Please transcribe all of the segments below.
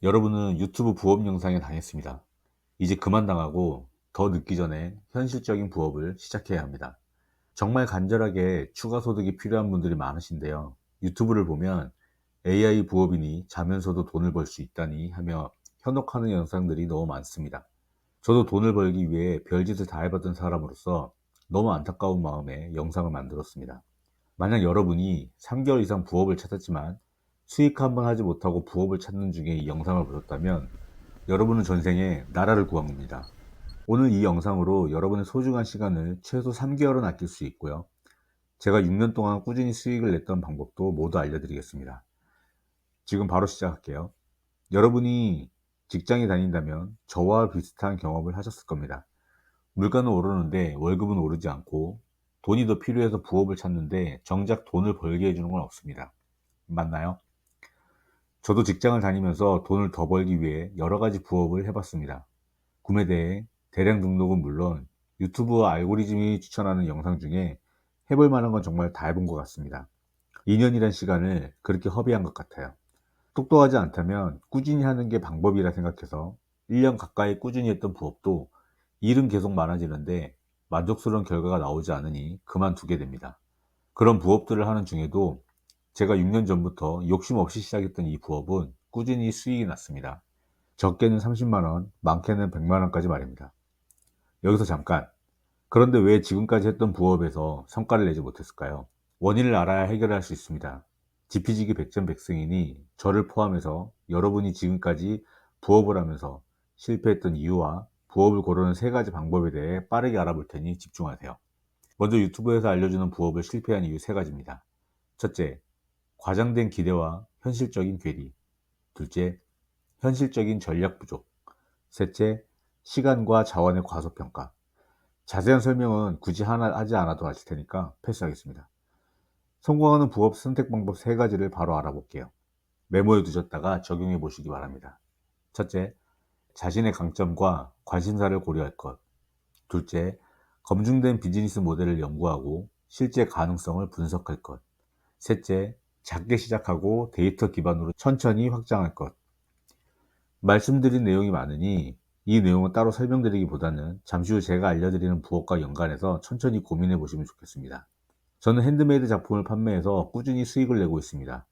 여러분은 유튜브 부업 영상에 당했습니다. 이제 그만 당하고 더 늦기 전에 현실적인 부업을 시작해야 합니다. 정말 간절하게 추가 소득이 필요한 분들이 많으신데요. 유튜브를 보면 AI 부업이니 자면서도 돈을 벌 수 있다니 하며 현혹하는 영상들이 너무 많습니다. 저도 돈을 벌기 위해 별짓을 다 해봤던 사람으로서 너무 안타까운 마음에 영상을 만들었습니다. 만약 여러분이 3개월 이상 부업을 찾았지만 수익 한번 하지 못하고 부업을 찾는 중에 이 영상을 보셨다면 여러분은 전생에 나라를 구한 겁니다. 오늘 이 영상으로 여러분의 소중한 시간을 최소 3개월은 아낄 수 있고요. 제가 6년 동안 꾸준히 수익을 냈던 방법도 모두 알려드리겠습니다. 지금 바로 시작할게요. 여러분이 직장에 다닌다면 저와 비슷한 경험을 하셨을 겁니다. 물가는 오르는데 월급은 오르지 않고 돈이 더 필요해서 부업을 찾는데 정작 돈을 벌게 해주는 건 없습니다. 맞나요? 저도 직장을 다니면서 돈을 더 벌기 위해 여러 가지 부업을 해봤습니다. 구매대에 대량 등록은 물론 유튜브 알고리즘이 추천하는 영상 중에 해볼 만한 건 정말 다 해본 것 같습니다. 2년이란 시간을 그렇게 허비한 것 같아요. 똑똑하지 않다면 꾸준히 하는 게 방법이라 생각해서 1년 가까이 꾸준히 했던 부업도 일은 계속 많아지는데 만족스러운 결과가 나오지 않으니 그만두게 됩니다. 그런 부업들을 하는 중에도 제가 6년 전부터 욕심 없이 시작했던 이 부업은 꾸준히 수익이 났습니다. 적게는 30만원, 많게는 100만원까지 말입니다. 여기서 잠깐. 그런데 왜 지금까지 했던 부업에서 성과를 내지 못했을까요? 원인을 알아야 해결할 수 있습니다. 지피지기 백전백승이니 저를 포함해서 여러분이 지금까지 부업을 하면서 실패했던 이유와 부업을 고르는 3가지 방법에 대해 빠르게 알아볼 테니 집중하세요. 먼저 유튜브에서 알려주는 부업을 실패한 이유 3가지입니다. 첫째, 과장된 기대와 현실적인 괴리. 둘째, 현실적인 전략 부족. 셋째, 시간과 자원의 과소평가. 자세한 설명은 굳이 하지 않아도 아실 테니까 패스하겠습니다. 성공하는 부업 선택 방법 3가지를 바로 알아볼게요. 메모해 두셨다가 적용해 보시기 바랍니다. 첫째, 자신의 강점과 관심사를 고려할 것. 둘째, 검증된 비즈니스 모델을 연구하고 실제 가능성을 분석할 것. 셋째, 작게 시작하고 데이터 기반으로 천천히 확장할 것. 말씀드린 내용이 많으니 이 내용은 따로 설명드리기보다는 잠시 후 제가 알려드리는 부업과 연관해서 천천히 고민해 보시면 좋겠습니다. 저는 핸드메이드 작품을 판매해서 꾸준히 수익을 내고 있습니다.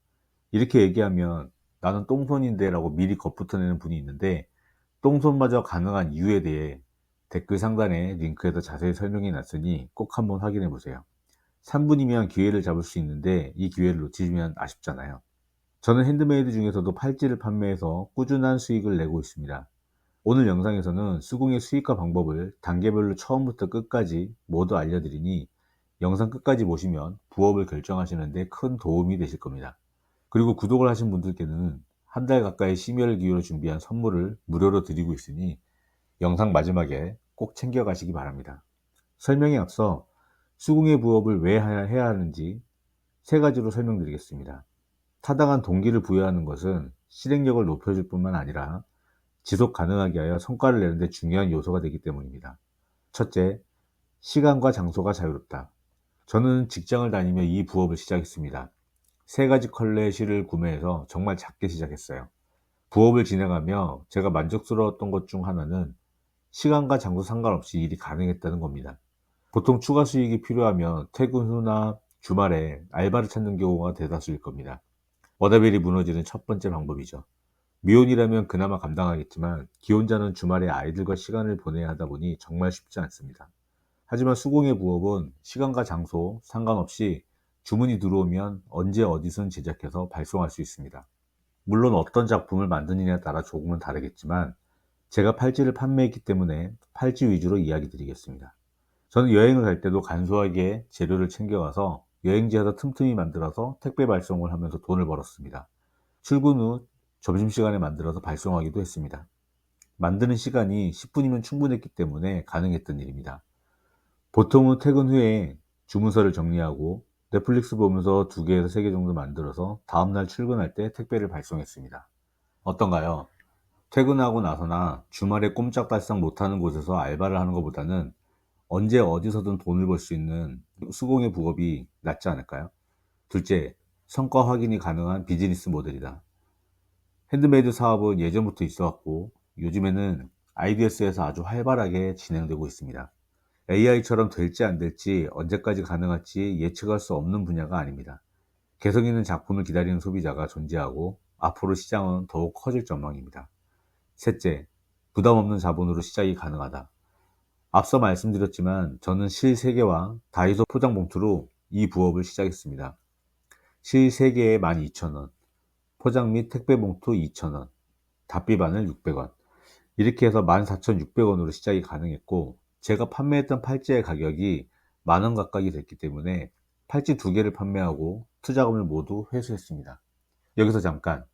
이렇게 얘기하면 나는 똥손인데 라고 미리 겁부터내는 분이 있는데 똥손마저 가능한 이유에 대해 댓글 상단에 링크에서 자세히 설명해 놨으니 꼭 한번 확인해 보세요. 3분이면 기회를 잡을 수 있는데 이 기회를 놓치시면 아쉽잖아요. 저는 핸드메이드 중에서도 팔찌를 판매해서 꾸준한 수익을 내고 있습니다. 오늘 영상에서는 수공예 수익화 방법을 단계별로 처음부터 끝까지 모두 알려드리니 영상 끝까지 보시면 부업을 결정하시는 데 큰 도움이 되실 겁니다. 그리고 구독을 하신 분들께는 한 달 가까이 심혈을 기울여 준비한 선물을 무료로 드리고 있으니 영상 마지막에 꼭 챙겨가시기 바랍니다. 설명에 앞서 수공예 부업을 왜 해야 하는지 3가지로 설명드리겠습니다. 타당한 동기를 부여하는 것은 실행력을 높여줄 뿐만 아니라 지속 가능하게 하여 성과를 내는 데 중요한 요소가 되기 때문입니다. 첫째, 시간과 장소가 자유롭다. 저는 직장을 다니며 이 부업을 시작했습니다. 3가지 컬러의 실을 구매해서 정말 작게 시작했어요. 부업을 진행하며 제가 만족스러웠던 것 중 하나는 시간과 장소 상관없이 일이 가능했다는 겁니다. 보통 추가 수익이 필요하면 퇴근 후나 주말에 알바를 찾는 경우가 대다수일 겁니다. 워라밸이 무너지는 첫 번째 방법이죠. 미혼이라면 그나마 감당하겠지만 기혼자는 주말에 아이들과 시간을 보내야 하다 보니 정말 쉽지 않습니다. 하지만 수공예 부업은 시간과 장소 상관없이 주문이 들어오면 언제 어디선 제작해서 발송할 수 있습니다. 물론 어떤 작품을 만드느냐에 따라 조금은 다르겠지만 제가 팔찌를 판매했기 때문에 팔찌 위주로 이야기 드리겠습니다. 저는 여행을 갈 때도 간소하게 재료를 챙겨가서 여행지에서 틈틈이 만들어서 택배 발송을 하면서 돈을 벌었습니다. 출근 후 점심시간에 만들어서 발송하기도 했습니다. 만드는 시간이 10분이면 충분했기 때문에 가능했던 일입니다. 보통은 퇴근 후에 주문서를 정리하고 넷플릭스 보면서 2개에서 3개 정도 만들어서 다음날 출근할 때 택배를 발송했습니다. 어떤가요? 퇴근하고 나서나 주말에 꼼짝달싹 못하는 곳에서 알바를 하는 것보다는 언제 어디서든 돈을 벌 수 있는 수공예 부업이 낫지 않을까요? 둘째, 성과 확인이 가능한 비즈니스 모델이다. 핸드메이드 사업은 예전부터 있어왔고 요즘에는 아이디어스에서 아주 활발하게 진행되고 있습니다. AI처럼 될지 안 될지 언제까지 가능할지 예측할 수 없는 분야가 아닙니다. 개성 있는 작품을 기다리는 소비자가 존재하고 앞으로 시장은 더욱 커질 전망입니다. 셋째, 부담 없는 자본으로 시작이 가능하다. 앞서 말씀드렸지만 저는 실 3개와 다이소 포장 봉투로 이 부업을 시작했습니다. 실 3개에 12,000원, 포장 및 택배 봉투 2,000원, 답비바늘 600원. 이렇게 해서 14,600원으로 시작이 가능했고 제가 판매했던 팔찌의 가격이 만원 가까이 됐기 때문에 팔찌 2개를 판매하고 투자금을 모두 회수했습니다. 여기서 잠깐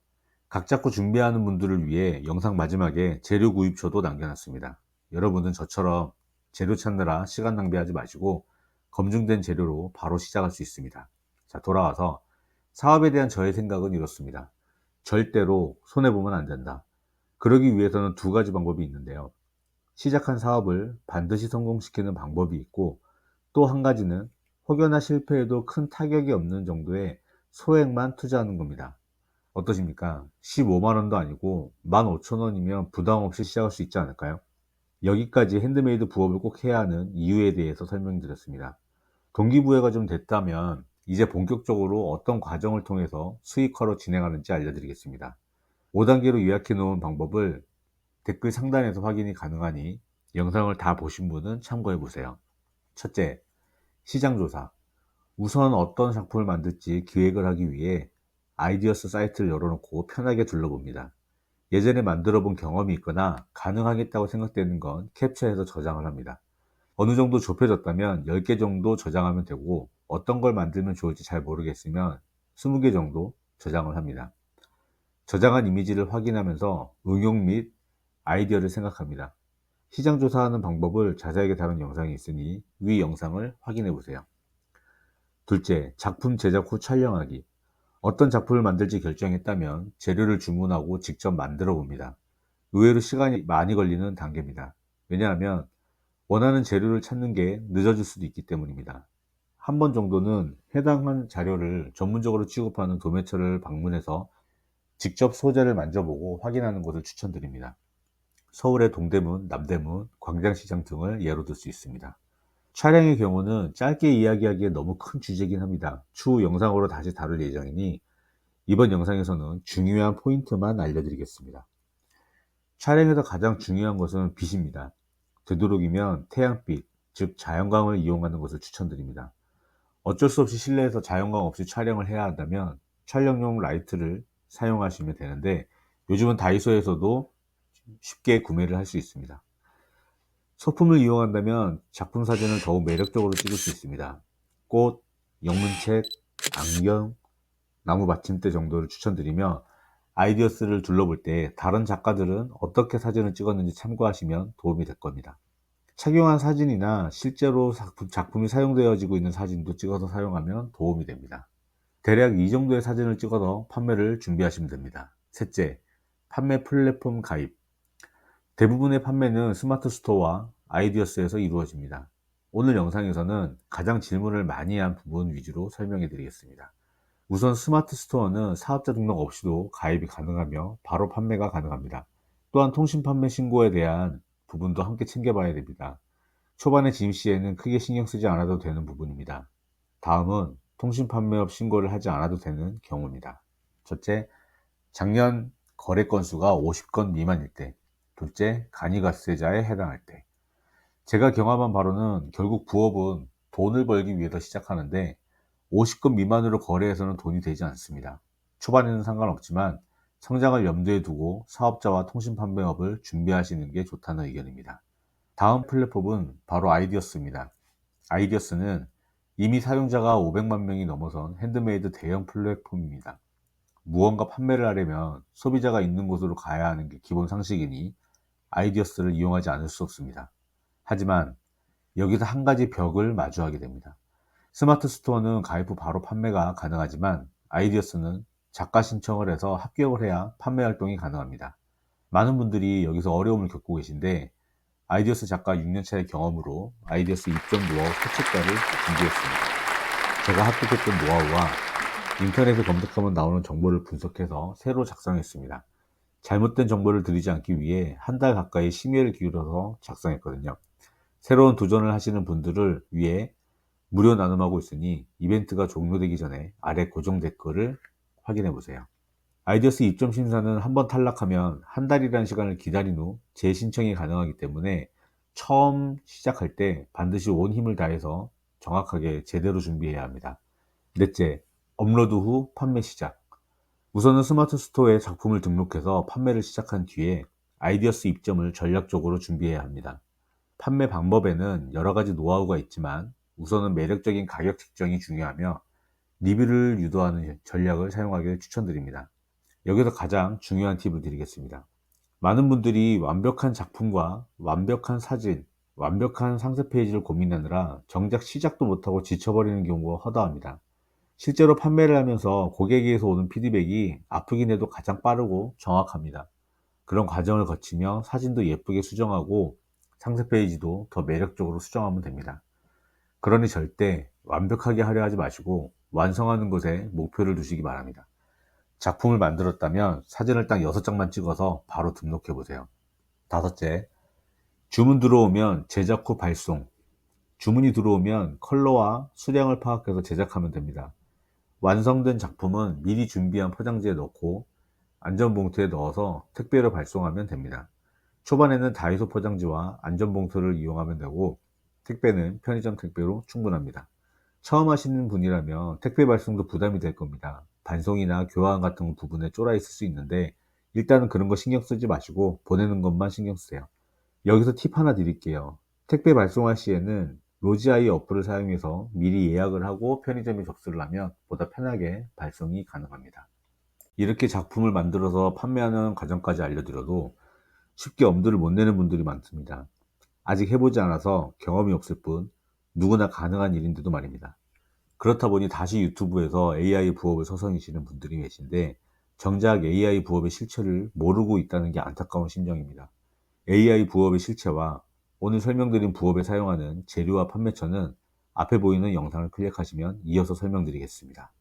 각 잡고 준비하는 분들을 위해 영상 마지막에 재료 구입처도 남겨놨습니다. 여러분은 저처럼 재료 찾느라 시간 낭비하지 마시고 검증된 재료로 바로 시작할 수 있습니다. 자, 돌아와서 사업에 대한 저의 생각은 이렇습니다. 절대로 손해보면 안 된다. 그러기 위해서는 2가지 방법이 있는데요. 시작한 사업을 반드시 성공시키는 방법이 있고 또 한 가지는 혹여나 실패해도 큰 타격이 없는 정도의 소액만 투자하는 겁니다. 어떠십니까? 15만원도 아니고 15,000원이면 부담 없이 시작할 수 있지 않을까요? 여기까지 핸드메이드 부업을 꼭 해야 하는 이유에 대해서 설명드렸습니다. 동기부여가 좀 됐다면 이제 본격적으로 어떤 과정을 통해서 수익화로 진행하는지 알려드리겠습니다. 5단계로 요약해 놓은 방법을 댓글 상단에서 확인이 가능하니 영상을 다 보신 분은 참고해 보세요. 첫째, 시장조사. 우선 어떤 작품을 만들지 기획을 하기 위해 아이디어스 사이트를 열어놓고 편하게 둘러봅니다. 예전에 만들어 본 경험이 있거나 가능하겠다고 생각되는 건 캡처해서 저장을 합니다. 어느 정도 좁혀졌다면 10개 정도 저장하면 되고 어떤 걸 만들면 좋을지 잘 모르겠으면 20개 정도 저장을 합니다. 저장한 이미지를 확인하면서 응용 및 아이디어를 생각합니다. 시장 조사하는 방법을 자세하게 다룬 영상이 있으니 위 영상을 확인해 보세요. 둘째, 작품 제작 후 촬영하기. 어떤 작품을 만들지 결정했다면 재료를 주문하고 직접 만들어 봅니다. 의외로 시간이 많이 걸리는 단계입니다. 왜냐하면 원하는 재료를 찾는 게 늦어질 수도 있기 때문입니다. 한 번 정도는 해당하는 자료를 전문적으로 취급하는 도매처를 방문해서 직접 소재를 만져보고 확인하는 것을 추천드립니다. 서울의 동대문, 남대문, 광장시장 등을 예로 들 수 있습니다. 촬영의 경우는 짧게 이야기하기에 너무 큰 주제긴 합니다. 추후 영상으로 다시 다룰 예정이니 이번 영상에서는 중요한 포인트만 알려드리겠습니다. 촬영에서 가장 중요한 것은 빛입니다. 되도록이면 태양빛, 즉 자연광을 이용하는 것을 추천드립니다. 어쩔 수 없이 실내에서 자연광 없이 촬영을 해야 한다면 촬영용 라이트를 사용하시면 되는데 요즘은 다이소에서도 쉽게 구매를 할 수 있습니다. 소품을 이용한다면 작품 사진을 더욱 매력적으로 찍을 수 있습니다. 꽃, 영문책, 안경, 나무 받침대 정도를 추천드리며 아이디어스를 둘러볼 때 다른 작가들은 어떻게 사진을 찍었는지 참고하시면 도움이 될 겁니다. 착용한 사진이나 실제로 작품이 사용되어지고 있는 사진도 찍어서 사용하면 도움이 됩니다. 대략 이 정도의 사진을 찍어서 판매를 준비하시면 됩니다. 셋째, 판매 플랫폼 가입. 대부분의 판매는 스마트 스토어와 아이디어스에서 이루어집니다. 오늘 영상에서는 가장 질문을 많이 한 부분 위주로 설명해 드리겠습니다. 우선 스마트 스토어는 사업자 등록 없이도 가입이 가능하며 바로 판매가 가능합니다. 또한 통신 판매 신고에 대한 부분도 함께 챙겨봐야 됩니다. 초반에 진입 시에는 크게 신경 쓰지 않아도 되는 부분입니다. 다음은 통신 판매업 신고를 하지 않아도 되는 경우입니다. 첫째, 작년 거래 건수가 50건 미만일 때. 둘째, 간이가세자에 해당할 때. 제가 경험한 바로는 결국 부업은 돈을 벌기 위해서 시작하는데 50건 미만으로 거래해서는 돈이 되지 않습니다. 초반에는 상관없지만 성장을 염두에 두고 사업자와 통신 판매업을 준비하시는 게 좋다는 의견입니다. 다음 플랫폼은 바로 아이디어스입니다. 아이디어스는 이미 사용자가 500만 명이 넘어선 핸드메이드 대형 플랫폼입니다. 무언가 판매를 하려면 소비자가 있는 곳으로 가야 하는 게 기본 상식이니 아이디어스를 이용하지 않을 수 없습니다. 하지만 여기서 한 가지 벽을 마주하게 됩니다. 스마트 스토어는 가입 후 바로 판매가 가능하지만 아이디어스는 작가 신청을 해서 합격을 해야 판매 활동이 가능합니다. 많은 분들이 여기서 어려움을 겪고 계신데 아이디어스 작가 6년차의 경험으로 아이디어스 입점 노하우 소책자를 준비했습니다. 제가 합격했던 노하우와 인터넷에 검색하면 나오는 정보를 분석해서 새로 작성했습니다. 잘못된 정보를 드리지 않기 위해 한 달 가까이 심혈을 기울여서 작성했거든요. 새로운 도전을 하시는 분들을 위해 무료 나눔하고 있으니 이벤트가 종료되기 전에 아래 고정 댓글을 확인해 보세요. 아이디어스 입점 심사는 한번 탈락하면 한 달이라는 시간을 기다린 후 재신청이 가능하기 때문에 처음 시작할 때 반드시 온 힘을 다해서 정확하게 제대로 준비해야 합니다. 넷째, 업로드 후 판매 시작. 우선은 스마트 스토어에 작품을 등록해서 판매를 시작한 뒤에 아이디어스 입점을 전략적으로 준비해야 합니다. 판매 방법에는 여러 가지 노하우가 있지만 우선은 매력적인 가격 책정이 중요하며 리뷰를 유도하는 전략을 사용하기를 추천드립니다. 여기서 가장 중요한 팁을 드리겠습니다. 많은 분들이 완벽한 작품과 완벽한 사진, 완벽한 상세 페이지를 고민하느라 정작 시작도 못하고 지쳐버리는 경우가 허다합니다. 실제로 판매를 하면서 고객에게서 오는 피드백이 아프긴 해도 가장 빠르고 정확합니다. 그런 과정을 거치며 사진도 예쁘게 수정하고 상세 페이지도 더 매력적으로 수정하면 됩니다. 그러니 절대 완벽하게 하려 하지 마시고 완성하는 것에 목표를 두시기 바랍니다. 작품을 만들었다면 사진을 딱 6장만 찍어서 바로 등록해 보세요. 다섯째, 주문 들어오면 제작 후 발송. 주문이 들어오면 컬러와 수량을 파악해서 제작하면 됩니다. 완성된 작품은 미리 준비한 포장지에 넣고 안전봉투에 넣어서 택배로 발송하면 됩니다. 초반에는 다이소 포장지와 안전봉투를 이용하면 되고 택배는 편의점 택배로 충분합니다. 처음 하시는 분이라면 택배 발송도 부담이 될 겁니다. 반송이나 교환 같은 부분에 쫄아 있을 수 있는데 일단은 그런 거 신경 쓰지 마시고 보내는 것만 신경 쓰세요. 여기서 팁 하나 드릴게요. 택배 발송할 시에는 로지아이 어플을 사용해서 미리 예약을 하고 편의점에 접수를 하면 보다 편하게 발송이 가능합니다. 이렇게 작품을 만들어서 판매하는 과정까지 알려드려도 쉽게 엄두를 못 내는 분들이 많습니다. 아직 해보지 않아서 경험이 없을 뿐 누구나 가능한 일인데도 말입니다. 그렇다 보니 다시 유튜브에서 AI 부업을 서성이시는 분들이 계신데 정작 AI 부업의 실체를 모르고 있다는 게 안타까운 심정입니다. AI 부업의 실체와 오늘 설명드린 부업에 사용하는 재료와 판매처는 앞에 보이는 영상을 클릭하시면 이어서 설명드리겠습니다.